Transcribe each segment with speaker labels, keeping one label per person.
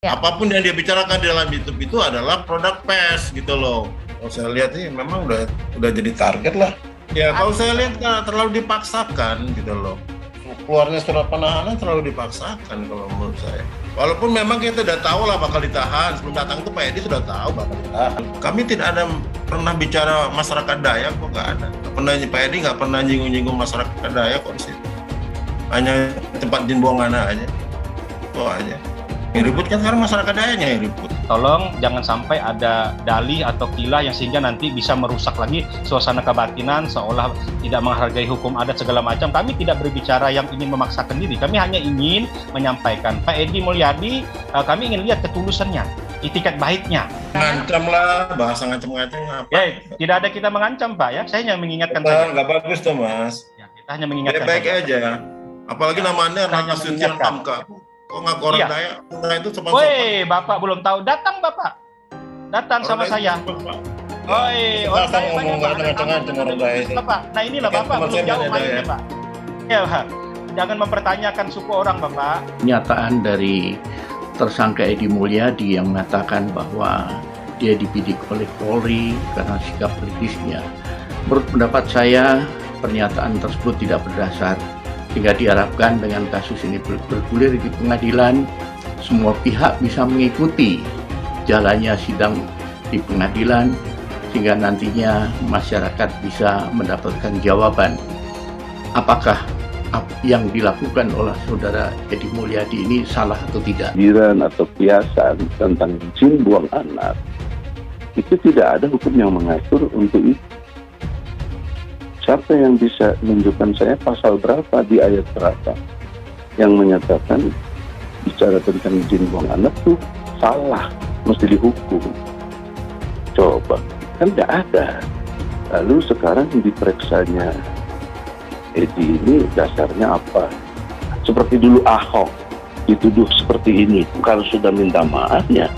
Speaker 1: Ya.
Speaker 2: Apapun yang dia bicarakan di dalam YouTube itu adalah produk PES gitu loh. Kalau saya lihat ini memang udah jadi target lah. Ya kalau saya lihat terlalu dipaksakan gitu loh. Keluarnya surat penahanan terlalu dipaksakan kalau menurut saya. Walaupun memang kita sudah tahu lah bakal ditahan. Sebelum datang itu Pak Edi sudah tahu bakal ditahan. Kami tidak ada pernah bicara masyarakat Dayak kok, nggak ada. Pak Edi nggak pernah nyinggung-nyinggung masyarakat Dayak kok di situ. Hanya tempat jin buang anak aja. Itu aja. Yang ribut kan sekarang masyarakat Dayaknya yang ribut.
Speaker 3: Tolong jangan sampai ada dalih atau kilah yang sehingga nanti bisa merusak lagi suasana kebatinan seolah tidak menghargai hukum adat segala macam. Kami tidak berbicara yang ingin memaksakan diri. Kami hanya ingin menyampaikan Pak Edi Mulyadi, kami ingin lihat ketulusannya, itikat baiknya.
Speaker 2: Ngancam lah, bahasa ngancam-ngancam apa?
Speaker 3: Ya, tidak ada kita mengancam Pak ya. Saya hanya mengingatkan saja.
Speaker 2: Nggak bagus tuh Mas.
Speaker 3: Ya, kita hanya mengingatkan.
Speaker 2: Baik aja. Apalagi namanya Rana Sution Pamka. Kok nggak orang
Speaker 3: Iya.
Speaker 2: Dayak? Nah itu cuma
Speaker 3: Woi, Bapak belum tahu. Datang Bapak. Datang sama saya. Oi, orang Dayak banyak Pak. Bapak. Nah inilah Bapak belum jauh mainnya Pak. Ya, Pak. Jangan mempertanyakan suku orang Bapak.
Speaker 4: Pernyataan dari tersangka Edi Mulyadi yang mengatakan bahwa dia dibidik oleh Polri karena sikap politisnya. Menurut pendapat saya, pernyataan tersebut tidak berdasar. Sehingga diharapkan dengan kasus ini bergulir di pengadilan, semua pihak bisa mengikuti jalannya sidang di pengadilan, sehingga nantinya masyarakat bisa mendapatkan jawaban apakah yang dilakukan oleh saudara Edi Mulyadi ini salah atau tidak.
Speaker 5: Jiran atau kiasan tentang jin buang anak, itu tidak ada hukum yang mengatur untuk itu. Siapa yang bisa menunjukkan saya pasal berapa di ayat berapa yang menyatakan bicara tentang jin buang anak itu salah, mesti dihukum. Coba, kan tidak ada. Lalu sekarang diperiksanya Edi ini dasarnya apa? Seperti dulu Ahok dituduh seperti ini. Kalau sudah minta maaf ya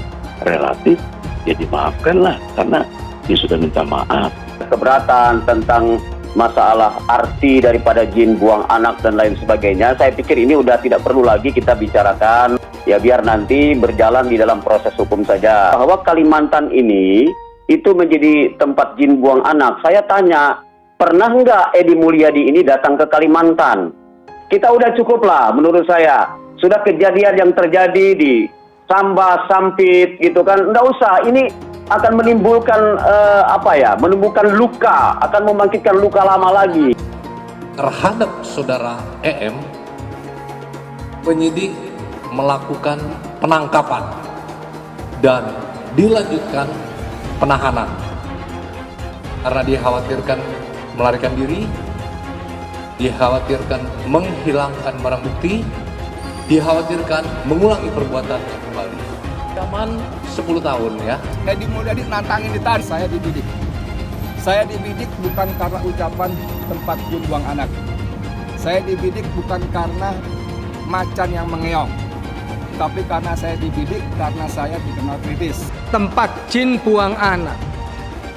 Speaker 5: relatif ya dimaafkanlah karena dia sudah minta maaf.
Speaker 6: Keberatan tentang masalah arti daripada jin buang anak dan lain sebagainya, saya pikir ini udah tidak perlu lagi kita bicarakan. Ya biar nanti berjalan di dalam proses hukum saja. Bahwa Kalimantan ini itu menjadi tempat jin buang anak. Saya tanya, pernah nggak Edi Mulyadi ini datang ke Kalimantan? Kita udah cukup lah menurut saya. Sudah kejadian yang terjadi di Sambas, Sampit gitu kan. Nggak usah, ini akan menimbulkan menimbulkan luka, akan membangkitkan luka lama lagi.
Speaker 7: Terhadap saudara EM, penyidik melakukan penangkapan dan dilanjutkan penahanan karena dikhawatirkan melarikan diri, dikhawatirkan menghilangkan barang bukti, dikhawatirkan mengulangi perbuatannya kembali. Zaman 10 tahun ya.
Speaker 8: Edi Mulyadi nantangin ditahan, saya dibidik. Saya dibidik bukan karena ucapan tempat jin buang anak. Saya dibidik bukan karena macan yang mengeong. Tapi karena saya dibidik karena saya dikenal kritis.
Speaker 9: Tempat jin buang anak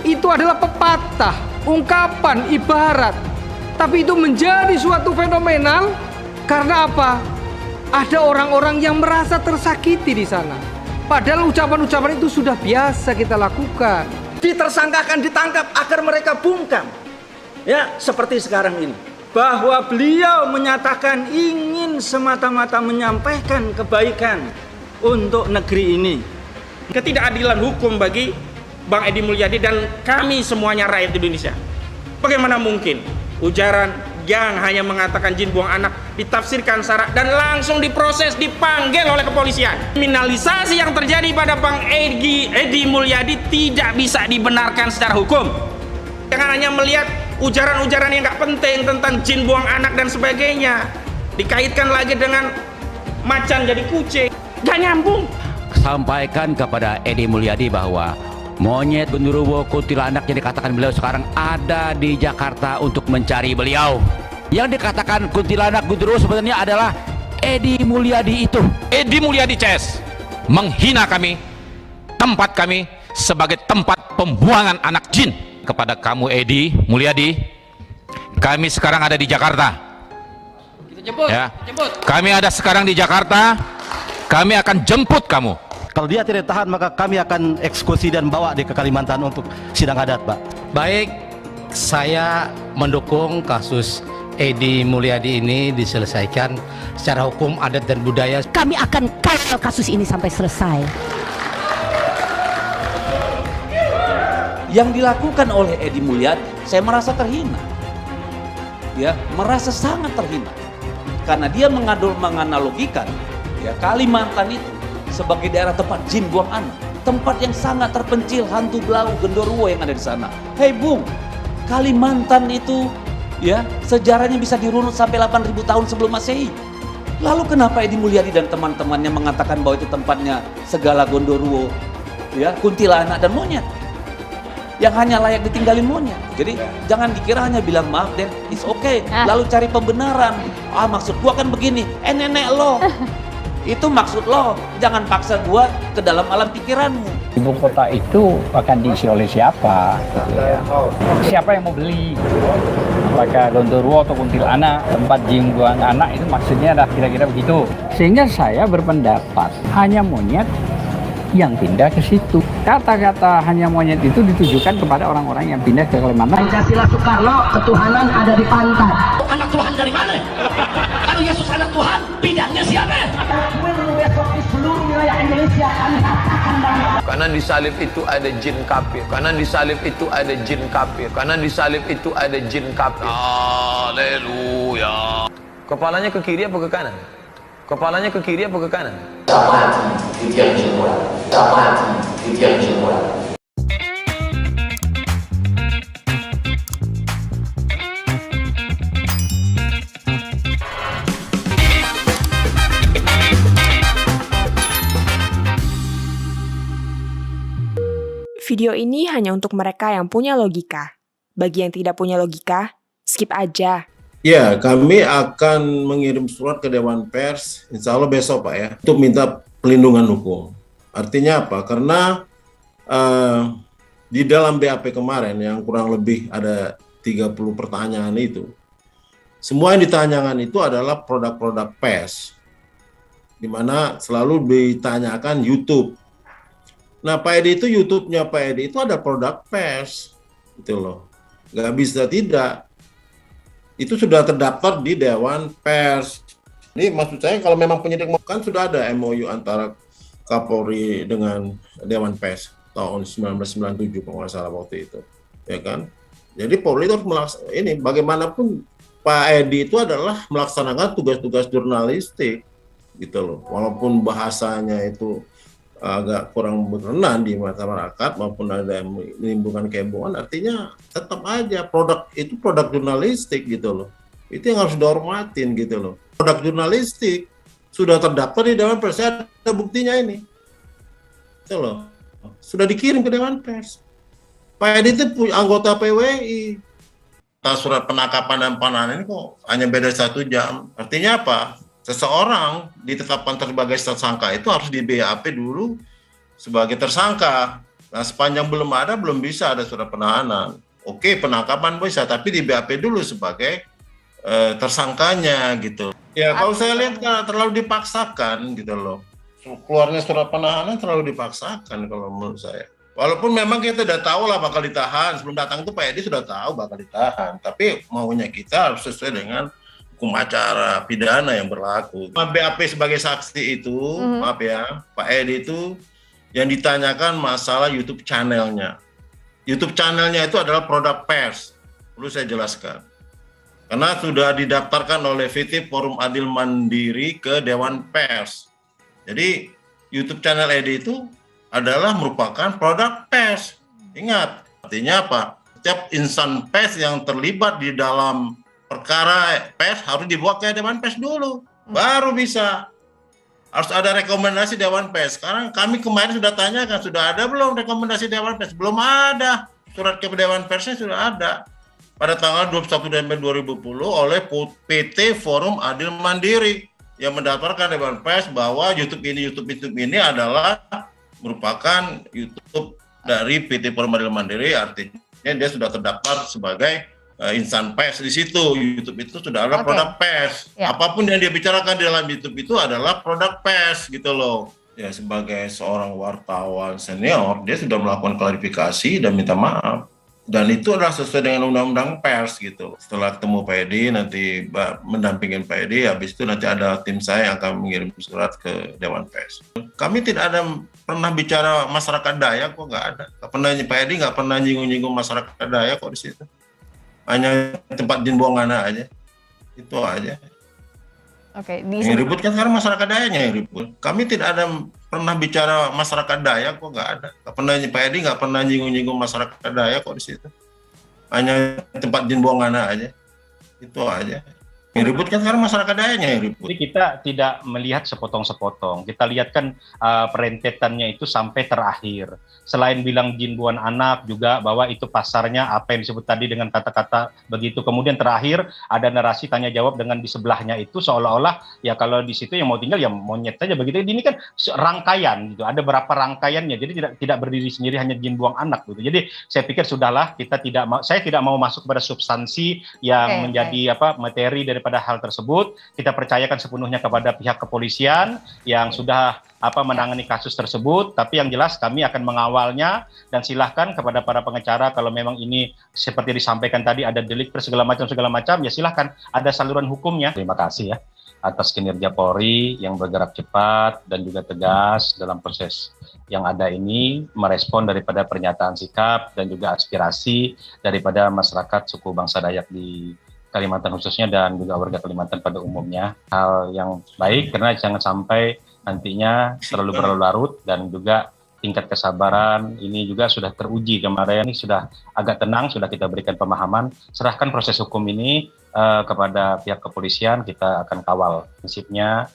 Speaker 9: itu adalah pepatah, ungkapan, ibarat. Tapi itu menjadi suatu fenomenal karena apa? Ada orang-orang yang merasa tersakiti di sana. Padahal ucapan-ucapan itu sudah biasa kita lakukan.
Speaker 10: Ditersangkakan, ditangkap agar mereka bungkam. Ya, seperti sekarang ini. Bahwa beliau menyatakan ingin semata-mata menyampaikan kebaikan untuk negeri ini.
Speaker 11: Ketidakadilan hukum bagi Bang Edi Mulyadi dan kami semuanya rakyat Indonesia. Bagaimana mungkin ujaran yang hanya mengatakan jin buang anak ditafsirkan syarat dan langsung diproses, dipanggil oleh kepolisian. Kriminalisasi yang terjadi pada Bang Edi Mulyadi tidak bisa dibenarkan secara hukum. Jangan hanya melihat ujaran-ujaran yang nggak penting tentang jin buang anak dan sebagainya, dikaitkan lagi dengan macan jadi kucing, gak nyambung.
Speaker 12: Sampaikan kepada Edi Mulyadi bahwa monyet genderuwo kuntilanak yang dikatakan beliau sekarang ada di Jakarta untuk mencari beliau. Yang dikatakan kuntilanak genderuwo sebenarnya adalah Edi Mulyadi itu.
Speaker 13: Edi Mulyadi CS menghina kami, tempat kami sebagai tempat pembuangan anak jin. Kepada kamu Edi Mulyadi, kami sekarang ada di Jakarta.
Speaker 10: Kita jemput,
Speaker 13: Ya.
Speaker 10: jemput.
Speaker 13: Kami ada sekarang di Jakarta. Kami akan jemput kamu.
Speaker 1: Kalau dia tidak tahan, maka kami akan eksekusi dan bawa dia ke Kalimantan untuk sidang adat, Pak.
Speaker 14: Baik, saya mendukung kasus Edi Mulyadi ini diselesaikan secara hukum adat dan budaya.
Speaker 15: Kami akan kawal kasus ini sampai selesai.
Speaker 12: Yang dilakukan oleh Edi Mulyadi, saya merasa terhina. Ya, merasa sangat terhina. Karena dia menganalogikan ya Kalimantan itu sebagai daerah tempat jin buang anak, tempat yang sangat terpencil, hantu belau, genderuwo yang ada di sana. Hei Bung, Kalimantan itu ya sejarahnya bisa dirunut sampai 8.000 tahun sebelum Masehi. Lalu kenapa Edi Mulyadi dan teman-temannya mengatakan bahwa itu tempatnya segala genderuwo, ya kuntilanak dan monyet, yang hanya layak ditinggalin monyet. Jadi jangan dikira hanya bilang maaf dan it's okay, lalu cari pembenaran. Ah, maksud gua kan begini, nenek lo. Itu maksud lo, jangan paksa gua ke dalam alam pikiranmu.
Speaker 16: Ibu kota itu akan diisi oleh siapa? Gitu ya. Siapa yang mau beli? Apakah Gondoruo atau kuntilanak, tempat jin buang anak, itu maksudnya adalah kira-kira begitu. Sehingga saya berpendapat hanya monyet yang pindah ke situ. Kata-kata hanya monyet itu ditujukan kepada orang-orang yang pindah ke Kalimantan.
Speaker 15: Pancasila Soekarno, ketuhanan ada di pantai.
Speaker 17: Anak Tuhan dari mana? Kalau Yesus anak Tuhan, bidangnya siapa?
Speaker 15: Besok di seluruh wilayah Indonesia kami katakan bahwa
Speaker 18: karena di salib itu ada jin kafir. Karena di salib itu ada jin kafir. Karena di salib itu ada jin kafir. Haleluya. Kepalanya ke kiri apa ke kanan? Kepalanya ke kiri apa ke kanan?
Speaker 19: Video ini hanya untuk mereka yang punya logika. Bagi yang tidak punya logika, skip aja.
Speaker 2: Ya, kami akan mengirim surat ke Dewan Pers, insya Allah besok Pak ya, untuk minta pelindungan hukum. Artinya apa? Karena di dalam BAP kemarin yang kurang lebih ada 30 pertanyaan itu, semua yang ditanyakan itu adalah produk-produk pers, di mana selalu ditanyakan YouTube. Nah, Pak Edi itu YouTube-nya Pak Edi itu ada produk pers, gitu loh. Nggak bisa tidak. Itu sudah terdaftar di Dewan Pers. Ini maksud saya kalau memang penyidik kan sudah ada MOU antara Kapolri dengan Dewan Pers tahun 1997 kalau nggak salah waktu itu, ya kan? Jadi Polri itu harus ini bagaimanapun Pak Edi itu adalah melaksanakan tugas-tugas jurnalistik, gitu loh. Walaupun bahasanya itu agak kurang berkenan di masyarakat maupun ada yang menimbulkan kehebohan, artinya tetap aja produk itu produk jurnalistik gitu loh. Itu yang harus dihormatin gitu loh. Produk jurnalistik sudah terdaftar di Dewan Pers, ada buktinya ini. Gitu loh. Sudah dikirim ke Dewan Pers. Pak Edi itu punya anggota PWI. Surat penangkapan dan penahanan ini kok hanya beda 1 jam. Artinya apa? Seseorang ditetapkan sebagai tersangka itu harus di BAP dulu sebagai tersangka. Nah, sepanjang belum ada, belum bisa ada surat penahanan. Oke, penangkapan bisa, tapi di BAP dulu sebagai tersangkanya gitu. Ya, kalau saya lihat terlalu dipaksakan gitu loh. Keluarnya surat penahanan terlalu dipaksakan kalau menurut saya. Walaupun memang kita sudah tahu lah bakal ditahan. Sebelum datang itu Pak Edi sudah tahu bakal ditahan. Tapi maunya kita harus sesuai dengan hukum acara pidana yang berlaku. BAP sebagai saksi itu, maaf ya, Pak Edi itu yang ditanyakan masalah YouTube channelnya. YouTube channelnya itu adalah produk pers. Perlu saya jelaskan. Karena sudah didaftarkan oleh VT Forum Adil Mandiri ke Dewan Pers. Jadi YouTube channel Edi itu adalah merupakan produk pers. Ingat, artinya apa? Setiap insan pers yang terlibat di dalam perkara pers harus dibawa ke Dewan Pers dulu, baru bisa. Harus ada rekomendasi Dewan Pers. Sekarang kami kemarin sudah tanyakan, sudah ada belum rekomendasi Dewan Pers? Belum ada. Surat ke Dewan Persnya sudah ada. Pada tanggal 21 Desember 2010 oleh PT Forum Adil Mandiri yang mendaftarkan Dewan Pers bahwa YouTube ini adalah merupakan YouTube dari PT Forum Adil Mandiri, artinya dia sudah terdaftar sebagai insan pers di situ. YouTube itu sudah ada produk pers. Ya. Apapun yang dia bicarakan di dalam YouTube itu adalah produk pers gitu loh. Ya sebagai seorang wartawan senior, dia sudah melakukan klarifikasi dan minta maaf. Dan itu adalah sesuai dengan undang-undang pers gitu. Setelah ketemu Pak Edi, nanti mendampingin Pak Edi, habis itu nanti ada tim saya yang akan mengirim surat ke Dewan Pers. Kami tidak ada pernah bicara masyarakat Dayak kok, nggak ada. Pak Edi nggak pernah nyinggung-nyinggung masyarakat Dayak kok di situ. Hanya tempat jin buang anak aja. Itu aja.
Speaker 20: Oke,
Speaker 2: yang ribut kan sekarang masyarakat Dayaknya yang ribut. Kami tidak ada pernah bicara masyarakat Dayak kok, nggak ada. Pak Edi nggak pernah nyinggung-nyinggung masyarakat Dayak kok di situ. Hanya tempat jin buang anak aja. Itu aja. Yang ribut kan sekarang masyarakat Dayaknya yang ribut.
Speaker 3: Jadi kita tidak melihat sepotong-sepotong. Kita lihat kan perentetannya itu sampai terakhir. Selain bilang jin buang anak juga bahwa itu pasarnya apa yang disebut tadi dengan kata-kata begitu. Kemudian terakhir ada narasi tanya jawab dengan di sebelahnya itu seolah-olah ya kalau di situ yang mau tinggal ya monyet saja begitu. Ini kan rangkaian gitu. Ada berapa rangkaiannya. Jadi tidak berdiri sendiri hanya jin buang anak gitu. Jadi saya pikir sudahlah saya tidak mau masuk pada substansi yang menjadi materi daripada hal tersebut. Kita percayakan sepenuhnya kepada pihak kepolisian yang sudah menangani kasus tersebut, tapi yang jelas kami akan mengawalnya dan silahkan kepada para pengacara kalau memang ini seperti disampaikan tadi ada delik segala macam ya silahkan ada saluran hukumnya. Terima kasih ya atas kinerja Polri yang bergerak cepat dan juga tegas dalam proses yang ada ini merespon daripada pernyataan sikap dan juga aspirasi daripada masyarakat suku bangsa Dayak di Kalimantan khususnya dan juga warga Kalimantan pada umumnya. Hal yang baik karena jangan sampai nantinya terlalu berlarut dan juga tingkat kesabaran ini juga sudah teruji kemarin, ini sudah agak tenang, sudah kita berikan pemahaman, serahkan proses hukum ini kepada pihak kepolisian, kita akan kawal. Prinsipnya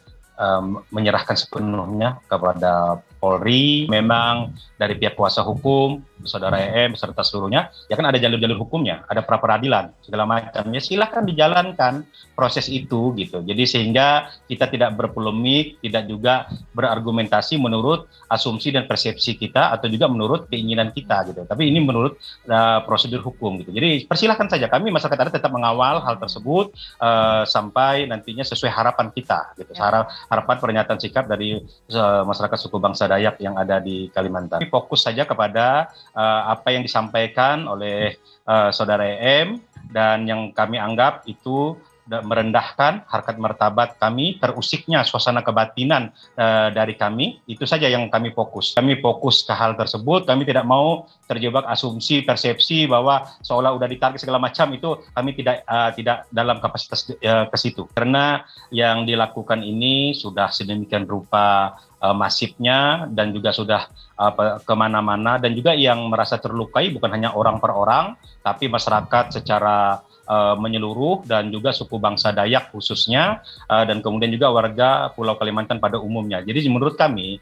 Speaker 3: menyerahkan sepenuhnya kepada Polri. Memang dari pihak kuasa hukum, saudara EM beserta seluruhnya, ya kan ada jalur-jalur hukumnya, ada pra peradilan segala macamnya. Silahkan dijalankan proses itu gitu. Jadi sehingga kita tidak berpolemik, tidak juga berargumentasi menurut asumsi dan persepsi kita atau juga menurut keinginan kita gitu. Tapi ini menurut prosedur hukum gitu. Jadi persilahkan saja kami masyarakat adat tetap mengawal hal tersebut sampai nantinya sesuai harapan kita gitu. Harapan pernyataan sikap dari masyarakat suku bangsa Dayak yang ada di Kalimantan. Fokus saja kepada apa yang disampaikan oleh saudara EM dan yang kami anggap itu merendahkan harkat martabat kami, terusiknya suasana kebatinan dari kami, itu saja yang kami fokus. Kami fokus ke hal tersebut, kami tidak mau terjebak asumsi, persepsi bahwa seolah udah ditarget segala macam, itu kami tidak dalam kapasitas ke situ. Karena yang dilakukan ini sudah sedemikian rupa masifnya dan juga sudah kemana-mana dan juga yang merasa terlukai bukan hanya orang per orang, tapi masyarakat secara menyeluruh dan juga suku bangsa Dayak khususnya dan kemudian juga warga Pulau Kalimantan pada umumnya. Jadi menurut kami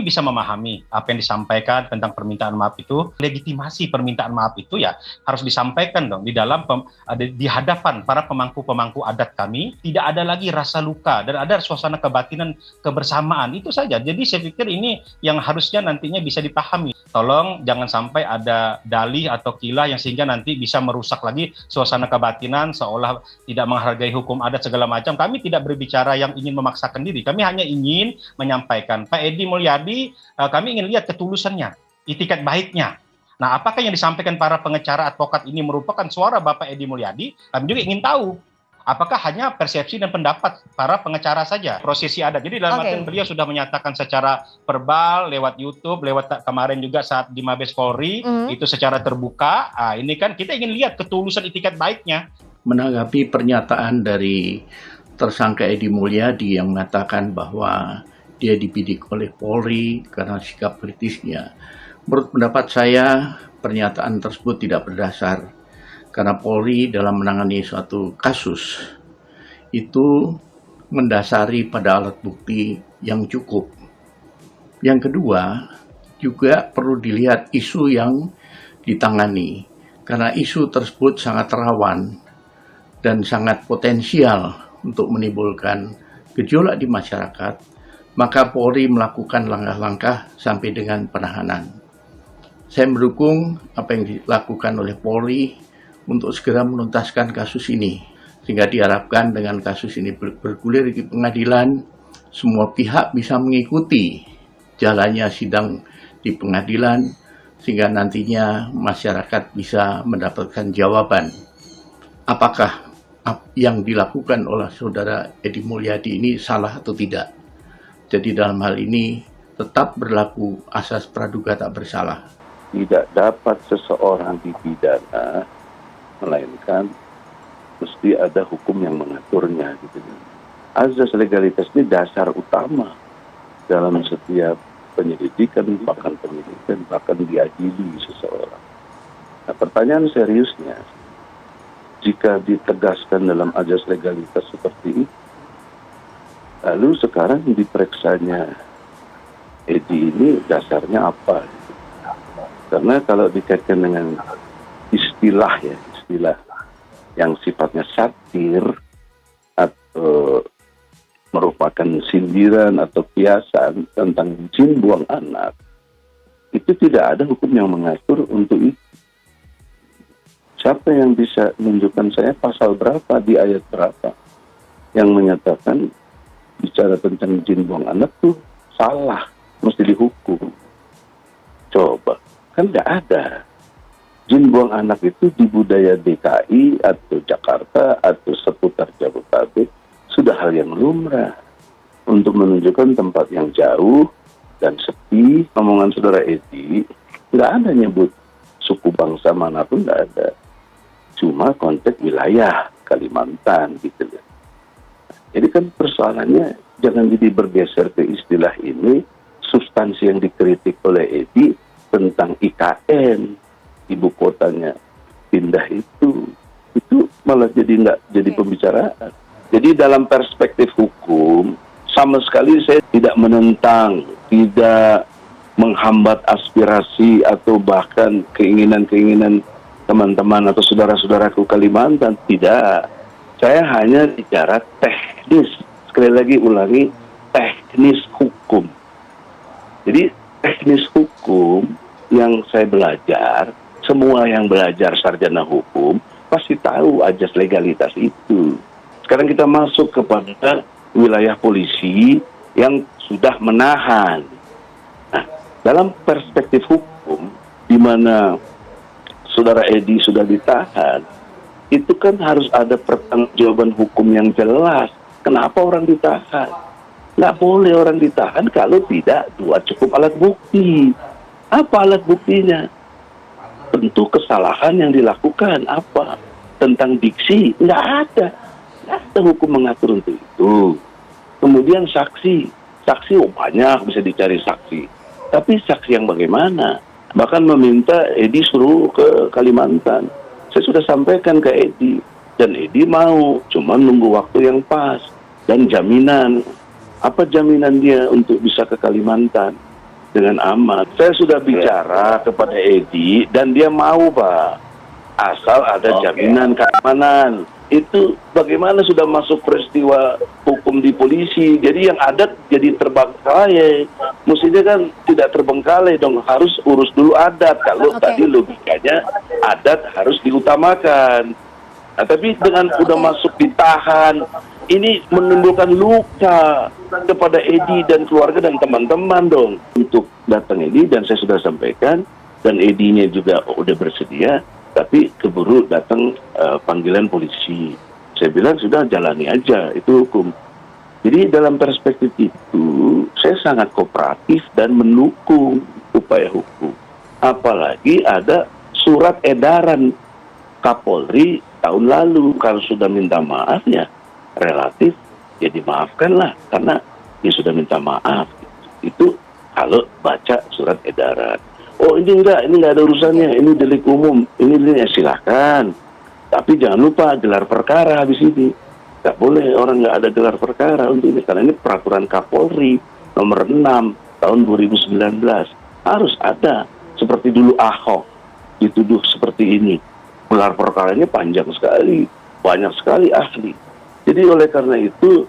Speaker 3: bisa memahami apa yang disampaikan tentang permintaan maaf itu. Legitimasi permintaan maaf itu ya harus disampaikan dong di dalam di hadapan para pemangku-pemangku adat kami. Tidak ada lagi rasa luka dan ada suasana kebatinan kebersamaan, itu saja. Jadi saya pikir ini yang harusnya nantinya bisa dipahami. Tolong jangan sampai ada dalih atau kilah yang sehingga nanti bisa merusak lagi suasana kebatinan seolah tidak menghargai hukum adat segala macam. Kami tidak berbicara yang ingin memaksakan diri. Kami hanya ingin menyampaikan Pak Edi Mulyadi, kami ingin lihat ketulusannya, itikat baiknya. Nah, apakah yang disampaikan para pengacara advokat ini merupakan suara Bapak Edi Mulyadi? Kami juga ingin tahu. Apakah hanya persepsi dan pendapat para pengacara saja? Prosesi adat. Jadi dalam artian beliau sudah menyatakan secara verbal, lewat YouTube, lewat kemarin juga saat di Mabes Polri, itu secara terbuka. Ini kan kita ingin lihat ketulusan itikat baiknya.
Speaker 4: Menanggapi pernyataan dari tersangka Edi Mulyadi yang mengatakan bahwa dia dibidik oleh Polri karena sikap kritisnya. Menurut pendapat saya, pernyataan tersebut tidak berdasar. Karena Polri dalam menangani suatu kasus itu mendasari pada alat bukti yang cukup. Yang kedua, juga perlu dilihat isu yang ditangani. Karena isu tersebut sangat rawan dan sangat potensial untuk menimbulkan gejolak di masyarakat, maka Polri melakukan langkah-langkah sampai dengan penahanan. Saya mendukung apa yang dilakukan oleh Polri untuk segera menuntaskan kasus ini, sehingga diharapkan dengan kasus ini bergulir di pengadilan, semua pihak bisa mengikuti jalannya sidang di pengadilan, sehingga nantinya masyarakat bisa mendapatkan jawaban apakah yang dilakukan oleh saudara Edi Mulyadi ini salah atau tidak. Jadi dalam hal ini tetap berlaku asas praduga tak bersalah.
Speaker 5: Tidak dapat seseorang dipidana, melainkan mesti ada hukum yang mengaturnya. Gitu. Azas legalitas ini dasar utama dalam setiap penyelidikan, bahkan diadili seseorang. Nah, pertanyaan seriusnya, jika ditegaskan dalam azas legalitas seperti itu, lalu sekarang diperiksanya Edi ini dasarnya apa? Karena kalau dikaitkan dengan istilah yang sifatnya satir atau merupakan sindiran atau kiasan tentang jin buang anak, itu tidak ada hukum yang mengatur untuk itu. Siapa yang bisa menunjukkan saya pasal berapa di ayat berapa yang menyatakan bicara tentang jin buang anak tuh salah, mesti dihukum? Coba, kan tidak ada. Jin buang anak itu di budaya DKI atau Jakarta atau seputar Jabodetabek sudah hal yang lumrah untuk menunjukkan tempat yang jauh dan sepi. Omongan saudara Edi nggak ada nyebut suku bangsa manapun, nggak ada. Cuma konteks wilayah Kalimantan gitu ya. Jadi kan persoalannya jangan jadi bergeser ke istilah ini. Substansi yang dikritik oleh Edi tentang IKN, ibu kotanya pindah itu malah jadi nggak jadi pembicaraan. Jadi dalam perspektif hukum, sama sekali saya tidak menentang, tidak menghambat aspirasi atau bahkan keinginan-keinginan teman-teman atau saudara-saudaraku Kalimantan. Tidak. Saya hanya bicara teknis. Sekali lagi ulangi, teknis hukum. Jadi teknis hukum yang saya belajar, semua yang belajar sarjana hukum pasti tahu ajas legalitas itu. Sekarang kita masuk kepada wilayah polisi yang sudah menahan. Nah, dalam perspektif hukum, di mana saudara Edi sudah ditahan, itu kan harus ada pertanggungjawaban hukum yang jelas. Kenapa orang ditahan? Nggak boleh orang ditahan kalau tidak cukup alat bukti. Apa alat buktinya? Tentu kesalahan yang dilakukan. Apa? Tentang diksi? Nggak ada. Ada hukum mengatur untuk itu. Kemudian saksi banyak bisa dicari saksi. Tapi saksi yang bagaimana? Bahkan meminta Edi suruh ke Kalimantan. Saya sudah sampaikan ke Edi dan Edi mau, cuma nunggu waktu yang pas dan jaminan. Apa jaminan dia untuk bisa ke Kalimantan dengan aman? Saya sudah bicara kepada Edi dan dia mau, Pak. Asal ada jaminan keamanan. Itu bagaimana sudah masuk peristiwa hukum di polisi. Jadi yang adat jadi terbengkalai. Mestinya kan tidak terbengkalai dong. Harus urus dulu adat. Kalau tadi logikanya adat harus diutamakan. Nah, tapi dengan udah masuk ditahan, ini menimbulkan luka kepada Edi dan keluarga dan teman-teman dong. Untuk datang Edi dan saya sudah sampaikan. Dan Edinya juga udah bersedia. Tapi keburu datang panggilan polisi. Saya bilang sudah jalani aja, itu hukum. Jadi dalam perspektif itu, saya sangat kooperatif dan mendukung upaya hukum. Apalagi ada surat edaran Kapolri tahun lalu, kalau sudah minta maaf ya relatif ya dimaafkanlah karena dia sudah minta maaf. Itu kalau baca surat edaran. Oh ini nggak ada urusannya, ini delik umum, ini ya silakan. Tapi jangan lupa gelar perkara habis ini. Nggak boleh orang nggak ada gelar perkara untuk ini, karena ini peraturan Kapolri nomor 6 tahun 2019. Harus ada, seperti dulu Ahok dituduh seperti ini. Gelar perkaranya panjang sekali, banyak sekali ahli. Jadi oleh karena itu,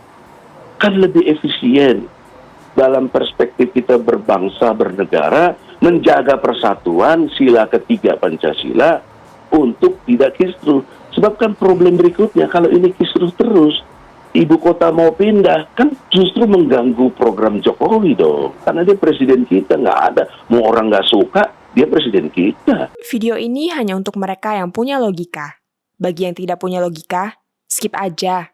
Speaker 5: kan lebih efisien dalam perspektif kita berbangsa, bernegara, menjaga persatuan, sila ketiga Pancasila, untuk tidak kisruh. Sebab kan problem berikutnya, kalau ini kisruh terus, ibu kota mau pindah, kan justru mengganggu program Jokowi dong. Karena dia presiden kita, nggak ada. Mau orang nggak suka, dia presiden kita.
Speaker 19: Video ini hanya untuk mereka yang punya logika. Bagi yang tidak punya logika, skip aja.